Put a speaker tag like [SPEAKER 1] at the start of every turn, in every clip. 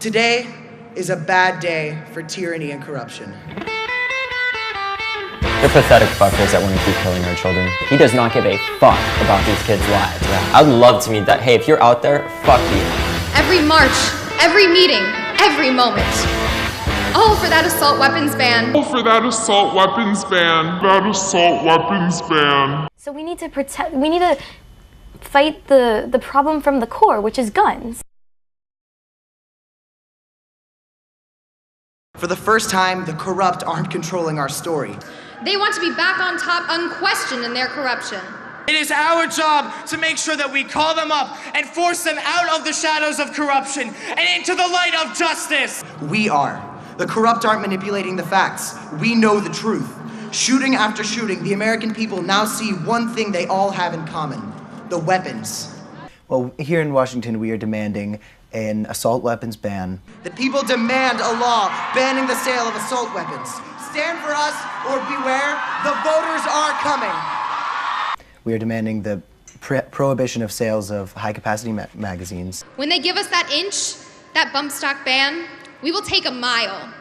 [SPEAKER 1] Today is a bad day for tyranny and corruption.
[SPEAKER 2] They're pathetic fuckers that want to keep killing our children. He does not give a fuck about these kids' lives. I would love to meet that. Hey, if you're out there, fuck you.
[SPEAKER 3] Every march, every meeting, every moment. Oh, for that assault weapons ban.
[SPEAKER 4] Oh, for that assault weapons ban. That assault weapons ban.
[SPEAKER 5] So we need to fight the problem from the core, which is guns.
[SPEAKER 1] For the first time, the corrupt aren't controlling our story.
[SPEAKER 3] They want to be back on top unquestioned in their corruption.
[SPEAKER 6] It is our job to make sure that we call them up and force them out of the shadows of corruption and into the light of justice.
[SPEAKER 1] We are. The corrupt aren't manipulating the facts. We know the truth. Shooting after shooting, the American people now see one thing they all have in common: the weapons.
[SPEAKER 7] Well, here in Washington, we are demanding an assault weapons ban.
[SPEAKER 1] The people demand a law banning the sale of assault weapons. Stand for us or beware, the voters are coming.
[SPEAKER 7] We are demanding the prohibition of sales of high-capacity magazines.
[SPEAKER 3] When they give us that inch, that bump stock ban, we will take a mile.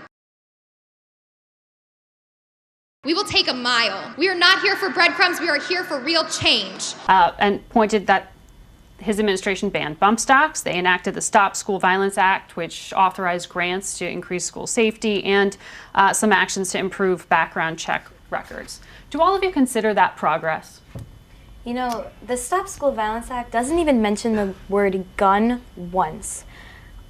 [SPEAKER 3] We will take a mile. We are not here for breadcrumbs, we are here for real change.
[SPEAKER 8] And pointed that his administration banned bump stocks. They enacted the Stop School Violence Act, which authorized grants to increase school safety and some actions to improve background check records. Do all of you consider that progress?
[SPEAKER 5] You know, the Stop School Violence Act doesn't even mention the word gun once.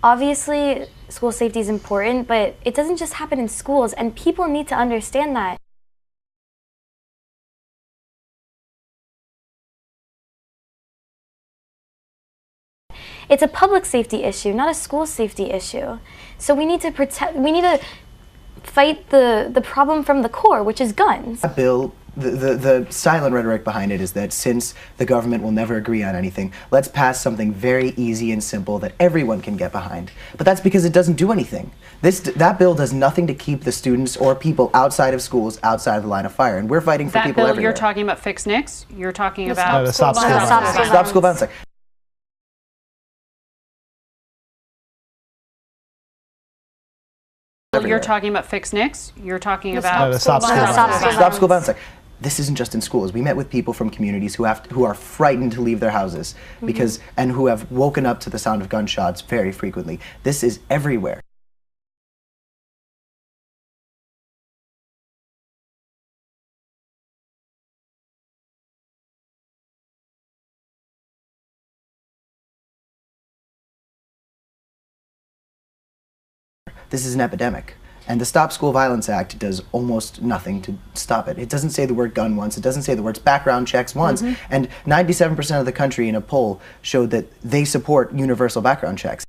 [SPEAKER 5] Obviously, school safety is important, but it doesn't just happen in schools, and people need to understand that. It's a public safety issue, not a school safety issue. So we need to fight the problem from the core, which is guns.
[SPEAKER 7] That bill, the silent rhetoric behind it is that since the government will never agree on anything, let's pass something very easy and simple that everyone can get behind. But that's because it doesn't do anything. That bill does nothing to keep the students or people outside of schools outside of the line of fire, and we're fighting for people everywhere.
[SPEAKER 8] That bill you're talking about, Fix NICS? You're talking about
[SPEAKER 7] Stop School Violence Act.
[SPEAKER 8] You're talking about Fix NICS? You're talking about
[SPEAKER 7] Stop School Violence Act. This isn't just in schools. We met with people from communities who are frightened to leave their houses and who have woken up to the sound of gunshots very frequently. This is everywhere. This is an epidemic. And the Stop School Violence Act does almost nothing to stop it. It doesn't say the word gun once. It doesn't say the words background checks once. And 97% of the country in a poll showed that they support universal background checks.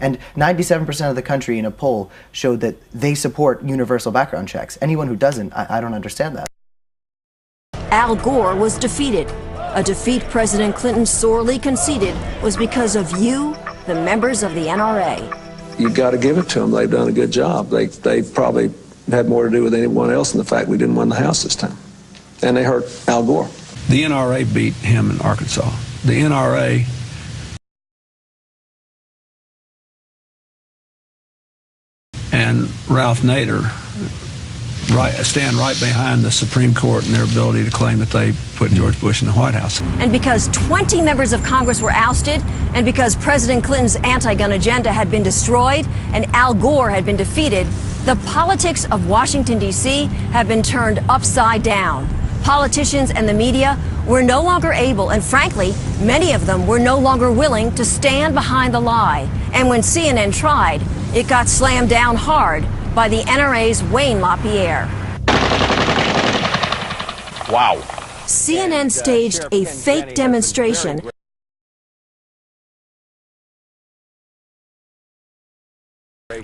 [SPEAKER 7] And 97% of the country in a poll showed that they support universal background checks. Anyone who doesn't, I don't understand that.
[SPEAKER 9] Al Gore was defeated. A defeat President Clinton sorely conceded was because of you, the members of the NRA.
[SPEAKER 10] You got to give it to them. They've done a good job. They probably had more to do with anyone else in the fact we didn't win the House this time. And they hurt Al Gore.
[SPEAKER 11] The NRA beat him in Arkansas. The NRA and Ralph Nader stand right behind the Supreme Court and their ability to claim that they put George Bush in the White House.
[SPEAKER 9] And because 20 members of Congress were ousted, and because President Clinton's anti-gun agenda had been destroyed, and Al Gore had been defeated, the politics of Washington, D.C. have been turned upside down. Politicians and the media were no longer able, and frankly, many of them were no longer willing to stand behind the lie. And when CNN tried, it got slammed down hard by the NRA's Wayne LaPierre.
[SPEAKER 12] Wow.
[SPEAKER 9] CNN staged a fake demonstration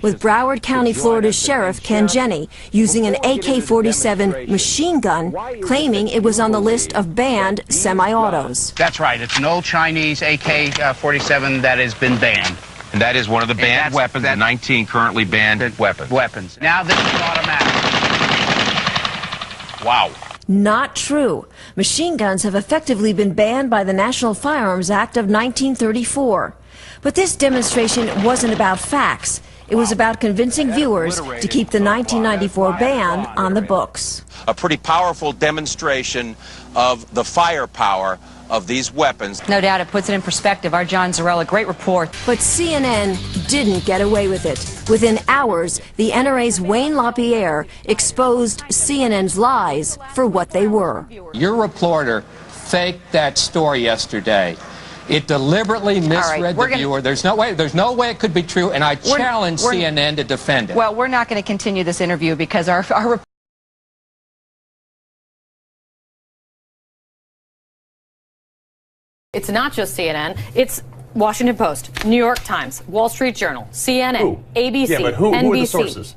[SPEAKER 9] with Broward County, Florida's Sheriff Ken Jenney using an AK-47 machine gun, claiming it was on the list of banned semi-autos.
[SPEAKER 12] That's right. It's an old Chinese AK-47 that has been banned.
[SPEAKER 13] And that is one of the banned weapons, the 19 currently banned weapons.
[SPEAKER 12] Now this is automatic.
[SPEAKER 13] Wow.
[SPEAKER 9] Not true. Machine guns have effectively been banned by the National Firearms Act of 1934. But this demonstration wasn't about facts. It was about convincing viewers to keep the 1994 ban on the books.
[SPEAKER 13] A pretty powerful demonstration of the firepower of these weapons.
[SPEAKER 14] No doubt it puts it in perspective. Our John Zorell, a great report.
[SPEAKER 9] But CNN didn't get away with it. Within hours, the NRA's Wayne LaPierre exposed CNN's lies for what they were.
[SPEAKER 15] Your reporter faked that story yesterday. It deliberately misread the viewer. There's no way it could be true, and I challenge CNN to defend it.
[SPEAKER 14] Well, we're not going to continue this interview because our
[SPEAKER 16] It's not just CNN, it's Washington Post, New York Times, Wall Street Journal, CNN, ABC,
[SPEAKER 17] yeah, but who
[SPEAKER 16] NBC.
[SPEAKER 17] are the sources?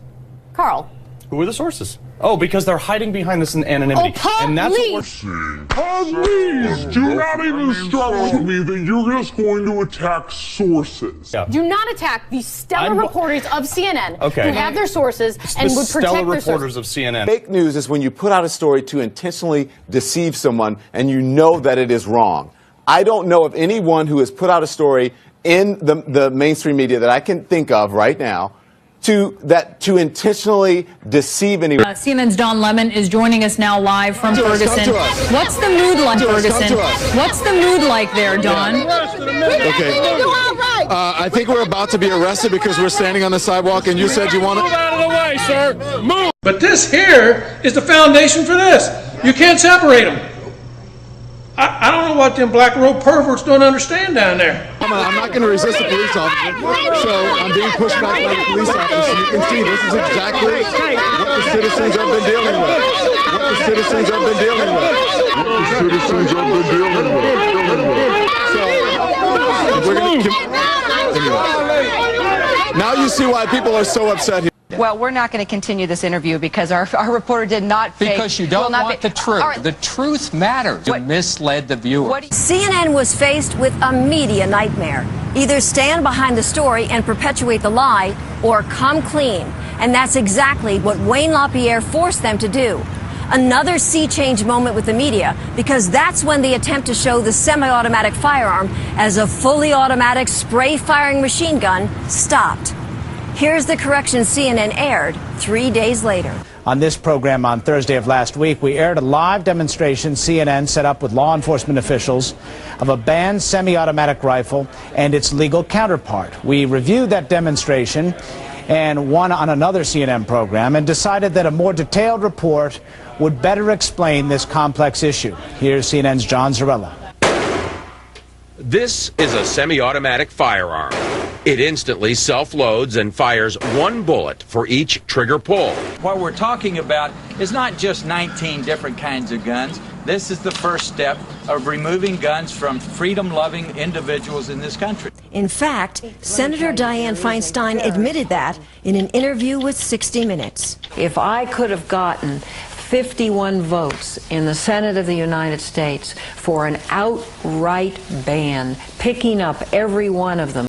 [SPEAKER 16] Carl.
[SPEAKER 17] Who are the sources? Oh, because they're hiding behind this anonymity.
[SPEAKER 16] And
[SPEAKER 17] that's what we're seeing.
[SPEAKER 4] Please, do not even start with me that you're just going to attack sources.
[SPEAKER 17] Yeah.
[SPEAKER 16] Do not attack the stellar reporters of CNN who have their sources and would protect
[SPEAKER 17] stellar
[SPEAKER 16] their
[SPEAKER 17] reporters
[SPEAKER 16] sources.
[SPEAKER 17] of CNN.
[SPEAKER 18] Fake news is when you put out a story to intentionally deceive someone and you know that it is wrong. I don't know of anyone who has put out a story in the mainstream media that I can think of right now to intentionally deceive anyone.
[SPEAKER 19] CNN's Don Lemon is joining us now live from Ferguson. What's the mood like, Ferguson? What's the mood like there, Don?
[SPEAKER 20] Okay. I think we're about to be arrested because we're standing on the sidewalk and you said you want to...
[SPEAKER 21] Move out of the way, sir. Move. But this here is the foundation for this. You can't separate them. I don't know what them black robe perverts don't understand down there.
[SPEAKER 20] I'm not going to resist a police officer, so I'm being pushed back by the police officer. You can see this is exactly what the citizens have been dealing with. What the citizens have been dealing with. What the citizens have been dealing with. So, we're going to... Anyway. Now you see why people are so upset here.
[SPEAKER 14] Well, we're not going to continue this interview because our reporter did not fake.
[SPEAKER 15] Because you don't want the truth.
[SPEAKER 14] Right.
[SPEAKER 15] The truth matters. You misled the viewer.
[SPEAKER 9] CNN was faced with a media nightmare. Either stand behind the story and perpetuate the lie, or come clean. And that's exactly what Wayne LaPierre forced them to do. Another sea change moment with the media, because that's when the attempt to show the semi-automatic firearm as a fully automatic spray-firing machine gun stopped. Here's the correction CNN aired 3 days later.
[SPEAKER 22] On this program on Thursday of last week, we aired a live demonstration CNN set up with law enforcement officials of a banned semi-automatic rifle and its legal counterpart. We reviewed that demonstration and one on another CNN program and decided that a more detailed report would better explain this complex issue. Here's CNN's John Zorell.
[SPEAKER 13] This is a semi-automatic firearm. It instantly self-loads and fires one bullet for each trigger pull.
[SPEAKER 23] What we're talking about is not just 19 different kinds of guns. This is the first step of removing guns from freedom-loving individuals in this country.
[SPEAKER 9] In fact, Senator Dianne Feinstein admitted that in an interview with 60 Minutes.
[SPEAKER 24] If I could have gotten 51 votes in the Senate of the United States for an outright ban, picking up every one of them,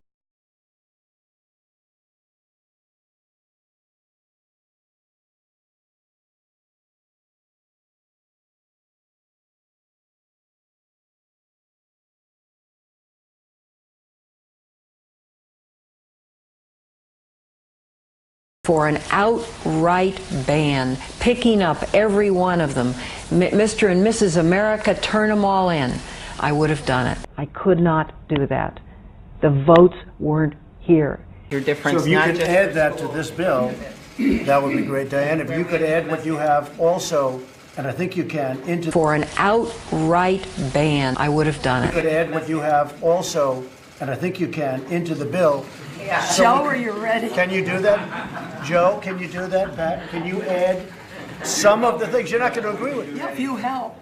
[SPEAKER 24] for an outright ban, picking up every one of them, Mr. and Mrs. America, turn them all in, I would have done it. I could not do that. The votes weren't here.
[SPEAKER 25] Your difference. So if you could add that to this bill, that would be great, Diane. If you could add what you have also, and I think you can, into...
[SPEAKER 24] For an outright ban, I would have done it.
[SPEAKER 25] You could add what you have also, and I think you can, into the bill.
[SPEAKER 24] Yeah.
[SPEAKER 25] So
[SPEAKER 24] Joe, are you ready?
[SPEAKER 25] Can you do that? Joe, can you do that? Pat, can you add some of the things? You're not going to agree with me.
[SPEAKER 24] If you help.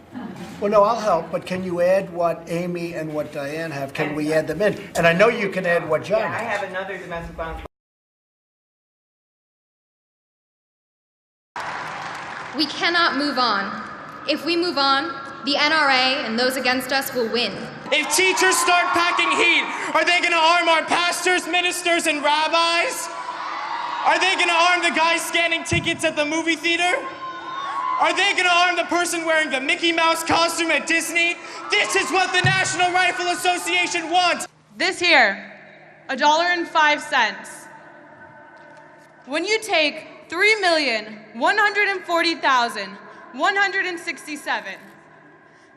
[SPEAKER 25] Well, no, I'll help, but can you add what Amy and what Diane have? Can we add them in? And I know you can add what John has.
[SPEAKER 26] I have another domestic violence.
[SPEAKER 3] We cannot move on. If we move on, the NRA and those against us will win.
[SPEAKER 6] If teachers start packing heat, are they going to arm our pastors, ministers, and rabbis? Are they going to arm the guys scanning tickets at the movie theater? Are they going to arm the person wearing the Mickey Mouse costume at Disney? This is what the National Rifle Association wants.
[SPEAKER 1] This here, $1.05. When you take 3,140,167,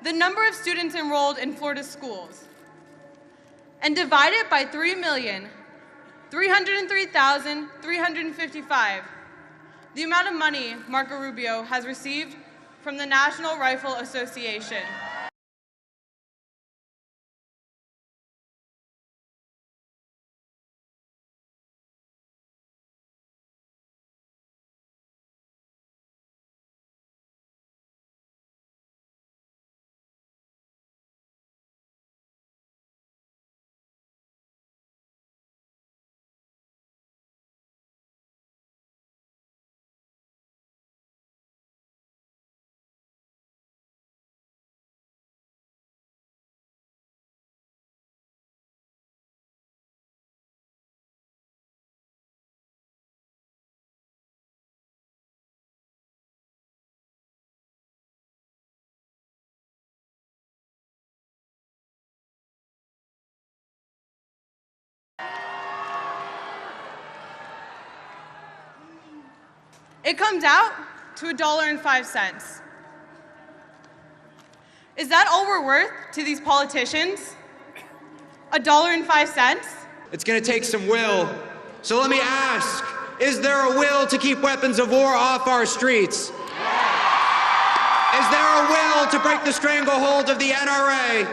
[SPEAKER 1] the number of students enrolled in Florida schools, and divide it by 3,303,355, the amount of money Marco Rubio has received from the National Rifle Association. It comes out to $1.05. Is that all we're worth to these politicians? $1.05?
[SPEAKER 2] It's going to take some will. So let me ask, is there a will to keep weapons of war off our streets? Is there a will to break the stranglehold of the NRA?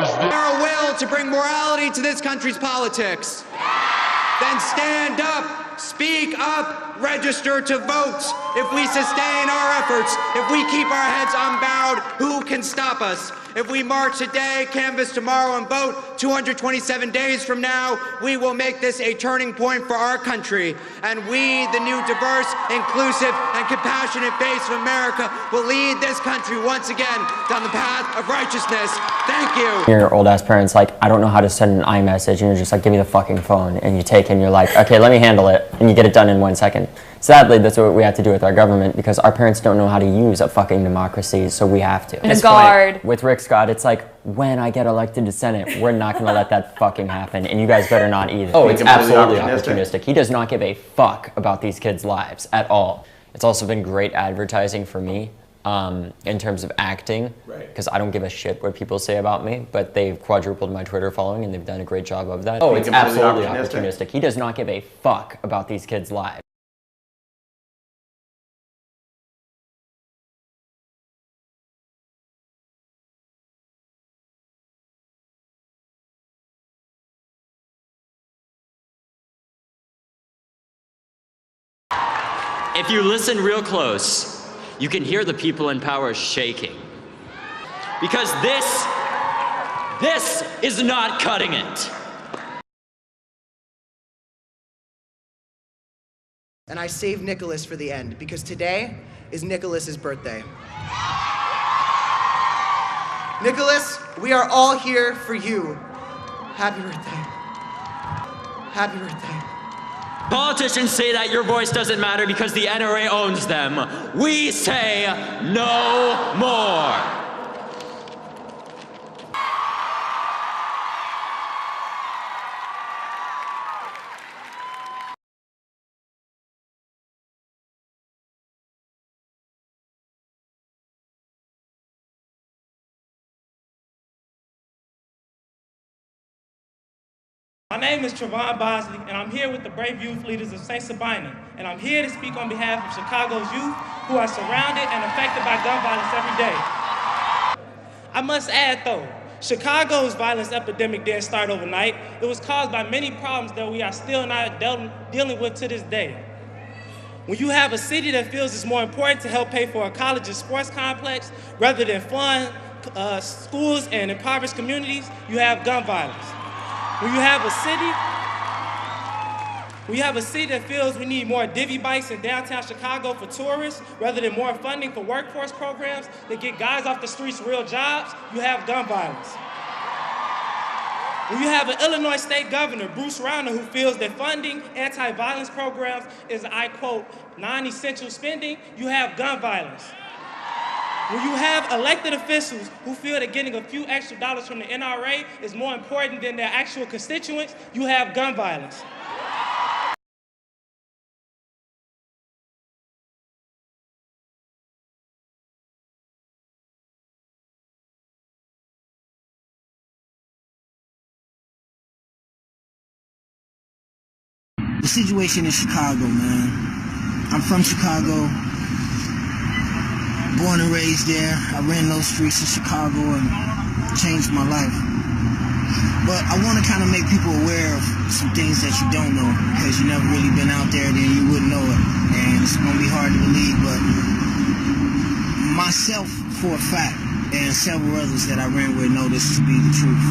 [SPEAKER 2] Is there a will to bring morality to this country's politics? Then stand up, speak up, register to vote. If we sustain our efforts, if we keep our heads unbowed, who can stop us? If we march today, canvass tomorrow, and vote 227 days from now, we will make this a turning point for our country. And we, the new diverse, inclusive, and compassionate face of America, will lead this country once again down the path of righteousness. Thank you.
[SPEAKER 5] Your old-ass parents like, I don't know how to send an iMessage, and you're just like, give me the fucking phone. And you take it and you're like, okay, let me handle it. And you get it done in 1 second. Sadly, that's what we have to do with our government, because our parents don't know how to use a fucking democracy, so we have to.
[SPEAKER 14] And a guard.
[SPEAKER 5] With Rick Scott, it's like, when I get elected to Senate, we're not going to let that fucking happen, and you guys better not either. Oh, it's absolutely opportunistic. He does not give a fuck about these kids' lives at all. It's also been great advertising for me in terms of acting, because I don't give a shit what people say about me, but they've quadrupled my Twitter following, and they've done a great job of that. Oh, it's absolutely opportunistic. He does not give a fuck about these kids' lives.
[SPEAKER 7] If you listen real close, you can hear the people in power shaking. Because this is not cutting it.
[SPEAKER 8] And I saved Nicholas for the end, because today is Nicholas's birthday. Nicholas, we are all here for you. Happy birthday. Happy birthday.
[SPEAKER 7] Politicians say that your voice doesn't matter because the NRA owns them. We say no more.
[SPEAKER 26] My name is Trevon Bosley, and I'm here with the brave youth leaders of St. Sabina, and I'm here to speak on behalf of Chicago's youth who are surrounded and affected by gun violence every day. I must add, though, Chicago's violence epidemic didn't start overnight. It was caused by many problems that we are still not dealing with to this day. When you have a city that feels it's more important to help pay for a college's sports complex rather than fund schools and impoverished communities, you have gun violence. When you have a city that feels we need more divvy bikes in downtown Chicago for tourists rather than more funding for workforce programs that get guys off the streets real jobs, you have gun violence. When you have an Illinois state governor, Bruce Rauner, who feels that funding anti-violence programs is, I quote, non-essential spending, you have gun violence. When you have elected officials who feel that getting a few extra dollars from the NRA is more important than their actual constituents, you have gun violence.
[SPEAKER 4] The situation in Chicago, man. I'm from Chicago, born and raised there. I ran those streets of Chicago and changed my life. But I want to kind of make people aware of some things that you don't know, because you never really been out there, then you wouldn't know it. And it's going to be hard to believe, but myself, for a fact, and several others that I ran with know this to be the truth.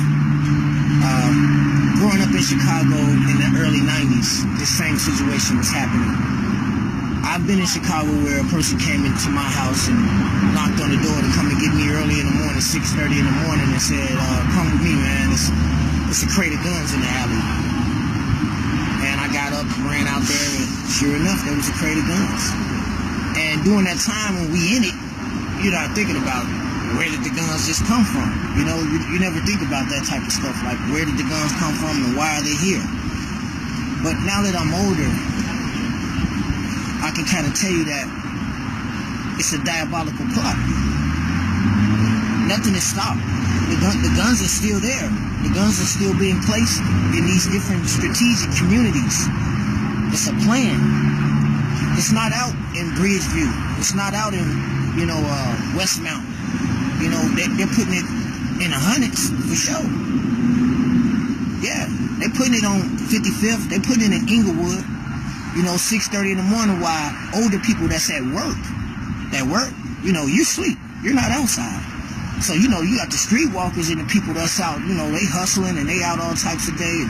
[SPEAKER 4] Growing up in Chicago in the early 90s, this same situation was happening. I've been in Chicago where a person came into my house and knocked on the door to come and get me early in the morning, 6:30 in the morning, and said, come with me, man, it's a crate of guns in the alley. And I got up and ran out there, and sure enough, there was a crate of guns. And during that time when we in it, you're not thinking about where did the guns just come from? You know, you never think about that type of stuff, like where did the guns come from and why are they here? But now that I'm older, I can kind of tell you that it's a diabolical plot. Nothing is stopped. The guns are still there. The guns are still being placed in these different strategic communities. It's a plan. It's not out in Bridgeview. It's not out in, Westmount. They're putting it in the hundreds for sure. Yeah, they're putting it on 55th. They're putting it in Inglewood. 6:30 in the morning while older people that's at work, you sleep. You're not outside. So, you got the streetwalkers and the people that's out, they hustling and they out all types of day.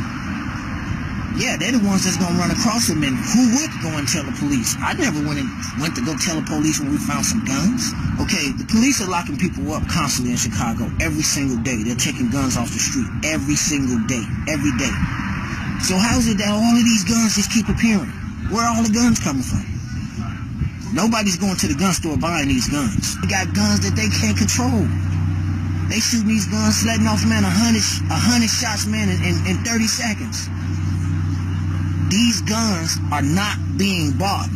[SPEAKER 4] Yeah, they're the ones that's going to run across them, and who would go and tell the police? I never went to go tell the police when we found some guns. Okay, the police are locking people up constantly in Chicago every single day. They're taking guns off the street every single day, every day. So how is it that all of these guns just keep appearing? Where are all the guns coming from? Nobody's going to the gun store buying these guns. They got guns that they can't control. They shooting these guns, letting off, man, 100 shots, man, in 30 seconds. These guns are not being bought.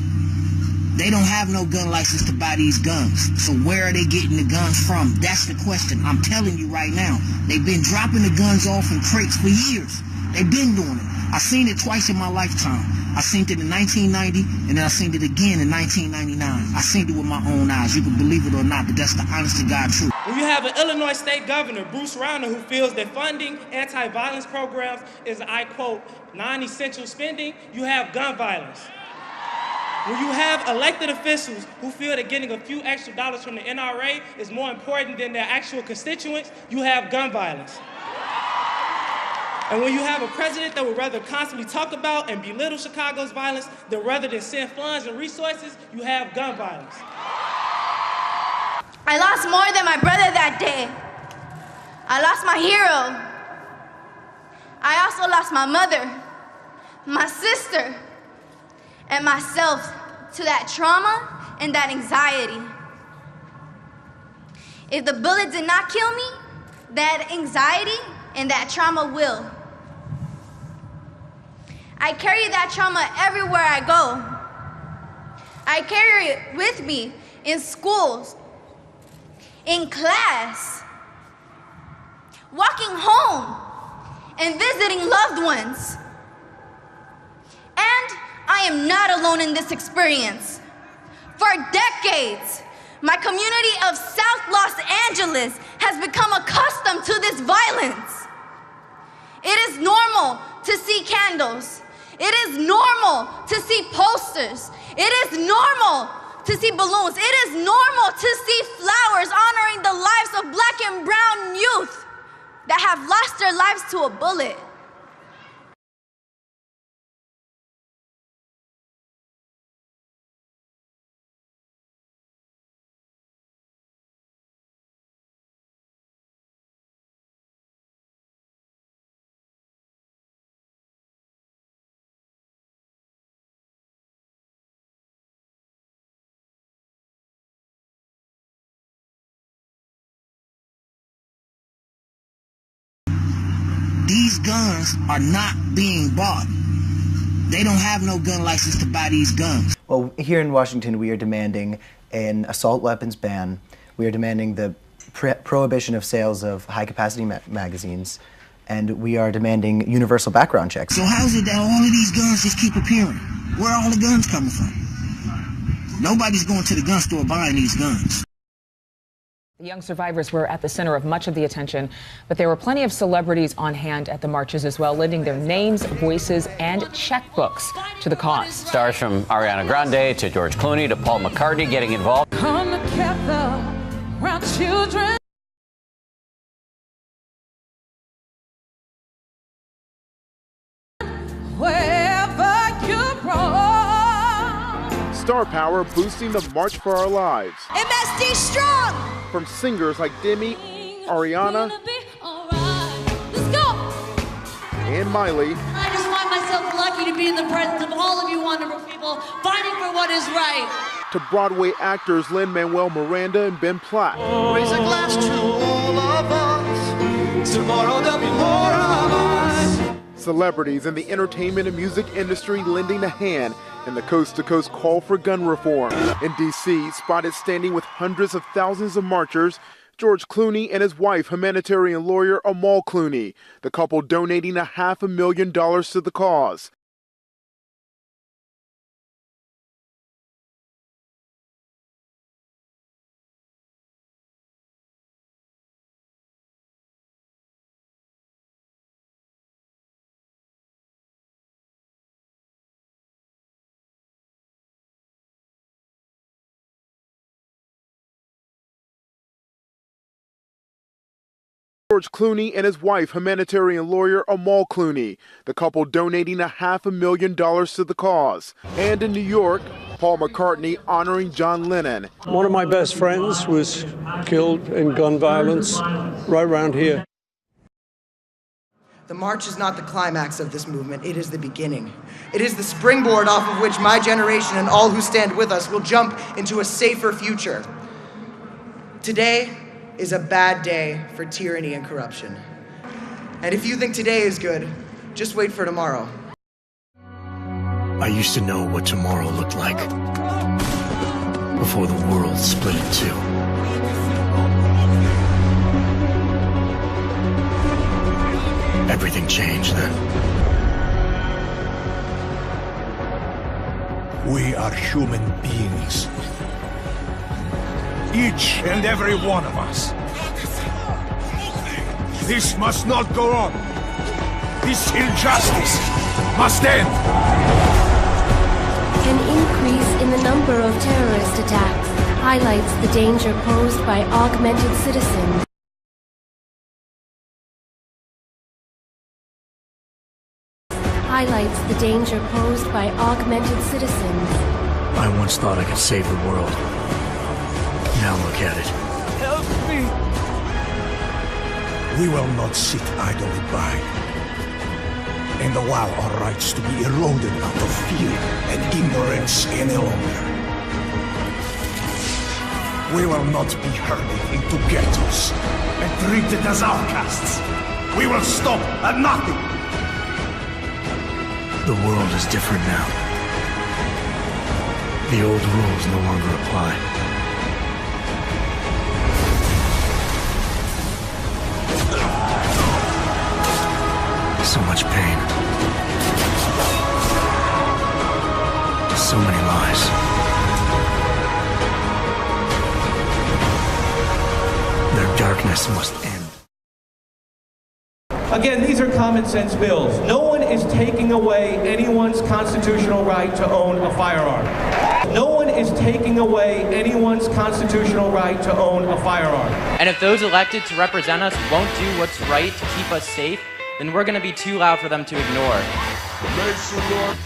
[SPEAKER 4] They don't have no gun license to buy these guns. So where are they getting the guns from? That's the question. I'm telling you right now. They've been dropping the guns off in crates for years. They've been doing it. I seen it twice in my lifetime. I seen it in 1990, and then I seen it again in 1999. I seen it with my own eyes. You can believe it or not, but that's the honest to God truth.
[SPEAKER 26] When you have an Illinois state governor, Bruce Rauner, who feels that funding anti-violence programs is, I quote, non-essential spending, you have gun violence. When you have elected officials who feel that getting a few extra dollars from the NRA is more important than their actual constituents, you have gun violence. And when you have a president that would rather constantly talk about and belittle Chicago's violence than rather than send funds and resources, you have gun violence.
[SPEAKER 10] I lost more than my brother that day. I lost my hero. I also lost my mother, my sister, and myself to that trauma and that anxiety. If the bullet did not kill me, that anxiety and that trauma will. I carry that trauma everywhere I go. I carry it with me in schools, in class, walking home, and visiting loved ones. And I am not alone in this experience. For decades, my community of South Los Angeles has become accustomed to this violence. It is normal to see candles. It is normal to see posters. It is normal to see balloons. It is normal to see flowers honoring the lives of Black and brown youth that have lost their lives to a bullet.
[SPEAKER 4] these guns are not being bought. They don't have no gun license to buy these guns.
[SPEAKER 11] Well, here in Washington, we are demanding an assault weapons ban. We are demanding the prohibition of sales of high-capacity magazines. And we are demanding universal background checks.
[SPEAKER 4] So how is it that all of these guns just keep appearing? Where are all the guns coming from? Nobody's going to the gun store buying these guns.
[SPEAKER 12] The young survivors were at the center of much of the attention, but there were plenty of celebrities on hand at the marches as well, lending their names, voices, and checkbooks to the cause.
[SPEAKER 16] Stars from Ariana Grande to George Clooney to Paul McCartney getting involved.
[SPEAKER 17] Come together around children. Wherever you roam.
[SPEAKER 20] Star power boosting the March for Our Lives.
[SPEAKER 10] MSD strong!
[SPEAKER 20] From singers like Demi, Ariana,
[SPEAKER 10] Let's go!
[SPEAKER 20] and Miley,
[SPEAKER 18] I just find myself lucky to be in the presence of all of you wonderful people fighting for what is right.
[SPEAKER 20] to Broadway actors Lin-Manuel Miranda and Ben Platt.
[SPEAKER 8] Raise a glass to all of us. Tomorrow there'll be more of us.
[SPEAKER 20] Celebrities in the entertainment and music industry lending a hand in the coast-to-coast call for gun reform. In D.C., spotted standing with hundreds of thousands of marchers, George Clooney and his wife, humanitarian lawyer Amal Clooney, the couple donating $500,000 to the cause. George Clooney and his wife, humanitarian lawyer Amal Clooney, the couple donating $500,000 to the cause. And in New York, Paul McCartney honoring John Lennon.
[SPEAKER 19] One of my best friends was killed in gun violence right around here.
[SPEAKER 8] The march is not the climax of this movement, it is the beginning. It is the springboard off of which my generation and all who stand with us will jump into a safer future. Today is a bad day for tyranny and corruption. And if you think today is good, just wait for tomorrow.
[SPEAKER 27] I used to know what tomorrow looked like before the world split in two. Everything changed then.
[SPEAKER 28] We are human beings. Each and every one of us. This must not go on. This injustice must end.
[SPEAKER 29] An increase in the number of terrorist attacks highlights the danger posed by augmented citizens. Highlights the danger posed by augmented citizens.
[SPEAKER 27] I once thought I could save the world. Now look at it.
[SPEAKER 28] Help me! We will not sit idly by and allow our rights to be eroded out of fear and ignorance any longer. We will not be herded into ghettos and treated as outcasts. We will stop at nothing.
[SPEAKER 27] The world is different now. The old rules no longer apply. So much pain. So many lies. Their darkness must end.
[SPEAKER 30] Again, these are common sense bills. No one is taking away anyone's constitutional right to own a firearm. No one is taking away anyone's constitutional right to own a firearm.
[SPEAKER 31] And if those elected to represent us won't do what's right to keep us safe, then we're going to be too loud for them to ignore.
[SPEAKER 32] Make some noise.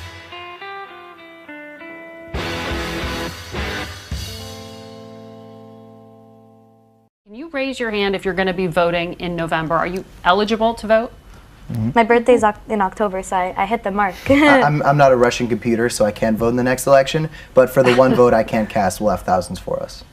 [SPEAKER 33] Can you raise your hand if you're going to be voting in November? Are you eligible to vote?
[SPEAKER 34] My birthday's in October, so I hit the mark.
[SPEAKER 11] I'm not a Russian computer, so I can't vote in the next election, but for the one vote I can't cast, we'll have thousands for us.